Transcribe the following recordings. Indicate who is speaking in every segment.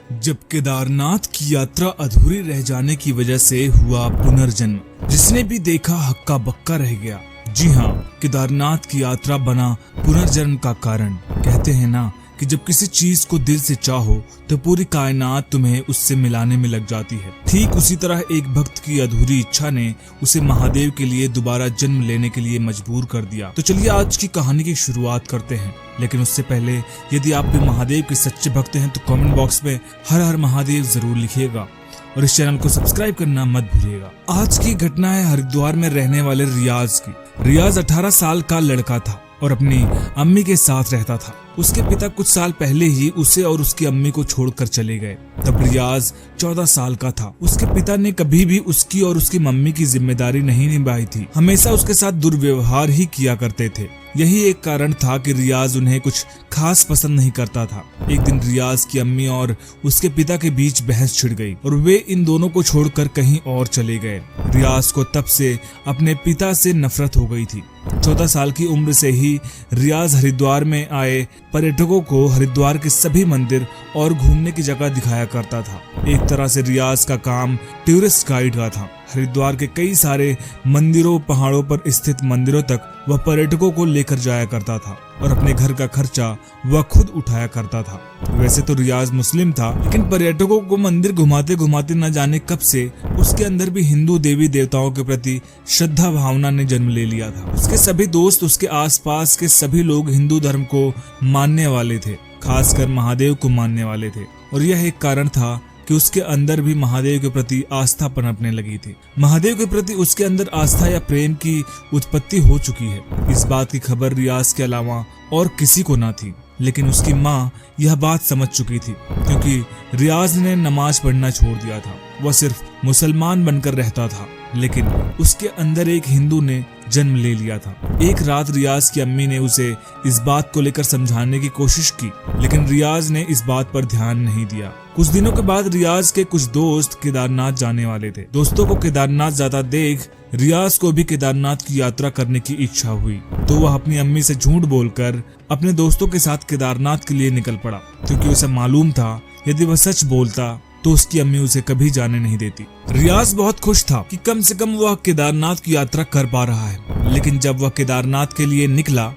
Speaker 1: जब केदारनाथ की यात्रा अधूरी रह जाने की वजह से हुआ पुनर्जन्म, जिसने भी देखा हक्का बक्का रह गया। जी हाँ, केदारनाथ की यात्रा बना पुनर्जन्म का कारण। कहते हैं ना कि जब किसी चीज को दिल से चाहो तो पूरी कायनात तुम्हें उससे मिलाने में लग जाती है। ठीक उसी तरह एक भक्त की अधूरी इच्छा ने उसे महादेव के लिए दोबारा जन्म लेने के लिए मजबूर कर दिया। तो चलिए आज की कहानी की शुरुआत करते हैं, लेकिन उससे पहले यदि आप भी महादेव के सच्चे भक्त हैं तो कमेंट बॉक्स में हर हर महादेव जरूर लिखिएगा और इस चैनल को सब्सक्राइब करना मत भूलिएगा। आज की घटना है हरिद्वार में रहने वाले रियाज की। रियाज 18 साल का लड़का था और अपनी अम्मी के साथ रहता था। उसके पिता कुछ साल पहले ही उसे और उसकी अम्मी को छोड़कर चले गए। तब रियाज 14 साल का था। उसके पिता ने कभी भी उसकी और उसकी मम्मी की जिम्मेदारी नहीं निभाई थी, हमेशा उसके साथ दुर्व्यवहार ही किया करते थे। यही एक कारण था कि रियाज उन्हें कुछ खास पसंद नहीं करता था। एक दिन रियाज की अम्मी और उसके पिता के बीच बहस छिड़ गई और वे इन दोनों को छोड़कर कहीं और चले गए। रियाज को तब से अपने पिता से नफरत हो गई थी। 14 साल की उम्र से ही रियाज हरिद्वार में आए पर्यटकों को हरिद्वार के सभी मंदिर और घूमने की जगह दिखाया करता था। एक तरह से रियाज का काम टूरिस्ट गाइड का था। हरिद्वार के कई सारे मंदिरों, पहाड़ों पर स्थित मंदिरों तक वह पर्यटकों को लेकर जाया करता था और अपने घर का खर्चा वह खुद उठाया करता था। वैसे तो रियाज मुस्लिम था, लेकिन पर्यटकों को मंदिर घुमाते घुमाते न जाने कब से उसके अंदर भी हिंदू देवी देवताओं के प्रति श्रद्धा भावना ने जन्म ले लिया था। उसके सभी दोस्त, उसके आसपास के सभी लोग हिंदू धर्म को मानने वाले थे, खासकर महादेव को मानने वाले थे, और यह एक कारण था कि उसके अंदर भी महादेव के प्रति आस्था पनपने लगी थी। महादेव के प्रति उसके अंदर आस्था या प्रेम की उत्पत्ति हो चुकी है। इस बात की खबर रियाज के अलावा और किसी को ना थी, लेकिन उसकी माँ यह बात समझ चुकी थी, क्योंकि रियाज ने नमाज पढ़ना छोड़ दिया था। वह सिर्फ मुसलमान बनकर रहता था, लेकिन उसके अंदर एक हिंदू ने जन्म ले लिया था। एक रात रियाज की अम्मी ने उसे इस बात को लेकर समझाने की कोशिश की, लेकिन रियाज ने इस बात पर ध्यान नहीं दिया। कुछ दिनों के बाद रियाज के कुछ दोस्त केदारनाथ जाने वाले थे। दोस्तों को केदारनाथ जाता देख रियाज को भी केदारनाथ की यात्रा करने की इच्छा हुई, तो वह अपनी अम्मी से झूठ बोलकर अपने दोस्तों के साथ केदारनाथ के लिए निकल पड़ा, क्योंकि उसे मालूम था यदि वह सच बोलता तो उसकी अम्मी उसे कभी जाने नहीं देती। रियाज बहुत खुश था कि कम से कम वह केदारनाथ की यात्रा कर पा रहा है, लेकिन जब वह केदारनाथ के लिए निकला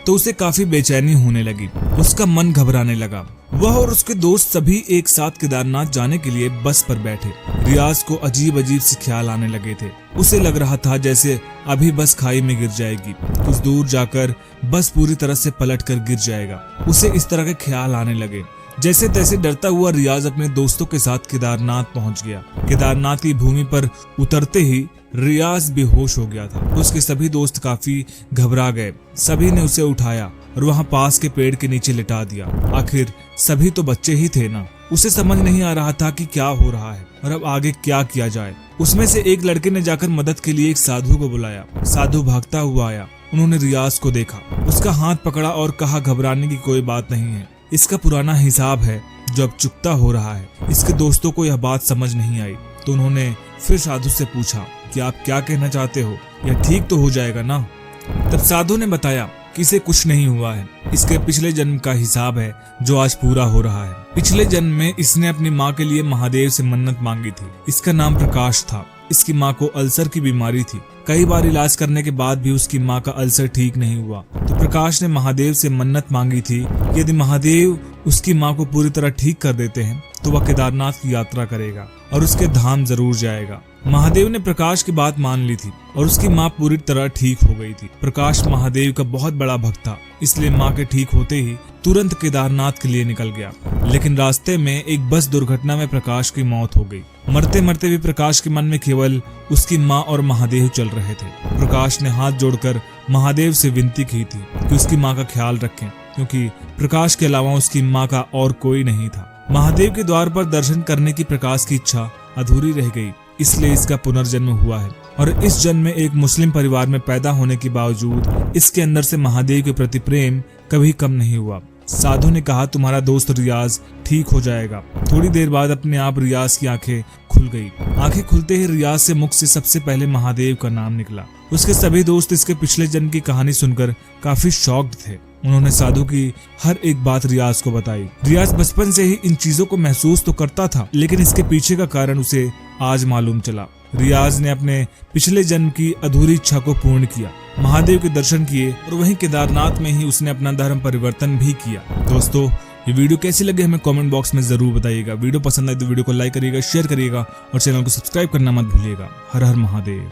Speaker 1: तो उसे काफी बेचैनी होने लगी। उसका मन घबराने लगा। वह और उसके दोस्त सभी एक साथ केदारनाथ जाने के लिए बस पर बैठे। रियाज को अजीब अजीब से ख्याल आने लगे थे। उसे लग रहा था जैसे अभी बस खाई में गिर जाएगी, कुछ दूर जाकर बस पूरी तरह से पलट कर गिर जाएगा। उसे इस तरह के ख्याल आने लगे। जैसे तैसे डरता हुआ रियाज अपने दोस्तों के साथ केदारनाथ पहुंच गया। केदारनाथ की भूमि पर उतरते ही रियाज बेहोश हो गया था। उसके सभी दोस्त काफी घबरा गए। सभी ने उसे उठाया और वहां पास के पेड़ के नीचे लिटा दिया। आखिर सभी तो बच्चे ही थे ना। उसे समझ नहीं आ रहा था कि क्या हो रहा है और अब आगे क्या किया जाए। उसमें से एक लड़के ने जाकर मदद के लिए एक साधु को बुलाया। साधु भागता हुआ आया। उन्होंने रियाज को देखा, उसका हाथ पकड़ा और कहा, घबराने की कोई बात नहीं है, इसका पुराना हिसाब है जो अब चुकता हो रहा है। इसके दोस्तों को यह बात समझ नहीं आई, तो उन्होंने फिर साधु से पूछा कि आप क्या कहना चाहते हो, यह ठीक तो हो जाएगा ना? तब साधु ने बताया कि इसे कुछ नहीं हुआ है, इसके पिछले जन्म का हिसाब है जो आज पूरा हो रहा है। पिछले जन्म में इसने अपनी माँ के लिए महादेव से मन्नत मांगी थी। इसका नाम प्रकाश था। इसकी माँ को अल्सर की बीमारी थी। कई बार इलाज करने के बाद भी उसकी माँ का अल्सर ठीक नहीं हुआ, तो प्रकाश ने महादेव से मन्नत मांगी थी कि यदि महादेव उसकी माँ को पूरी तरह ठीक कर देते हैं तो वह केदारनाथ की यात्रा करेगा और उसके धाम जरूर जाएगा। महादेव ने प्रकाश की बात मान ली थी और उसकी माँ पूरी तरह ठीक हो गई थी। प्रकाश महादेव का बहुत बड़ा भक्त था, इसलिए माँ के ठीक होते ही तुरंत केदारनाथ के लिए निकल गया। लेकिन रास्ते में एक बस दुर्घटना में प्रकाश की मौत हो गई। मरते मरते भी प्रकाश के मन में केवल उसकी माँ और महादेव चल रहे थे। प्रकाश ने हाथ जोड़कर महादेव से विनती की थी कि उसकी माँ का ख्याल रखें, क्योंकि प्रकाश के अलावा उसकी माँ का और कोई नहीं था। महादेव के द्वार पर दर्शन करने की प्रकाश की इच्छा अधूरी रह गई, इसलिए इसका पुनर्जन्म हुआ है। और इस जन्म में एक मुस्लिम परिवार में पैदा होने के बावजूद इसके अंदर से महादेव के प्रति प्रेम कभी कम नहीं हुआ। साधु ने कहा, तुम्हारा दोस्त रियाज ठीक हो जाएगा। थोड़ी देर बाद अपने आप रियाज की आंखें खुल गई। आंखें खुलते ही रियाज से मुख से सबसे पहले महादेव का नाम निकला। उसके सभी दोस्त इसके पिछले जन्म की कहानी सुनकर काफी शॉक्ड थे। उन्होंने साधु की हर एक बात रियाज को बताई। रियाज बचपन से ही इन चीजों को महसूस तो करता था, लेकिन इसके पीछे का कारण उसे आज मालूम चला। रियाज ने अपने पिछले जन्म की अधूरी इच्छा को पूर्ण किया, महादेव के दर्शन किए और वहीं केदारनाथ में ही उसने अपना धर्म परिवर्तन भी किया। दोस्तों, ये वीडियो कैसी लगी हमें कमेंट बॉक्स में जरूर बताइएगा। वीडियो पसंद आए तो वीडियो को लाइक करिएगा, शेयर करिएगा और चैनल को सब्सक्राइब करना मत भूलिएगा। हर हर महादेव।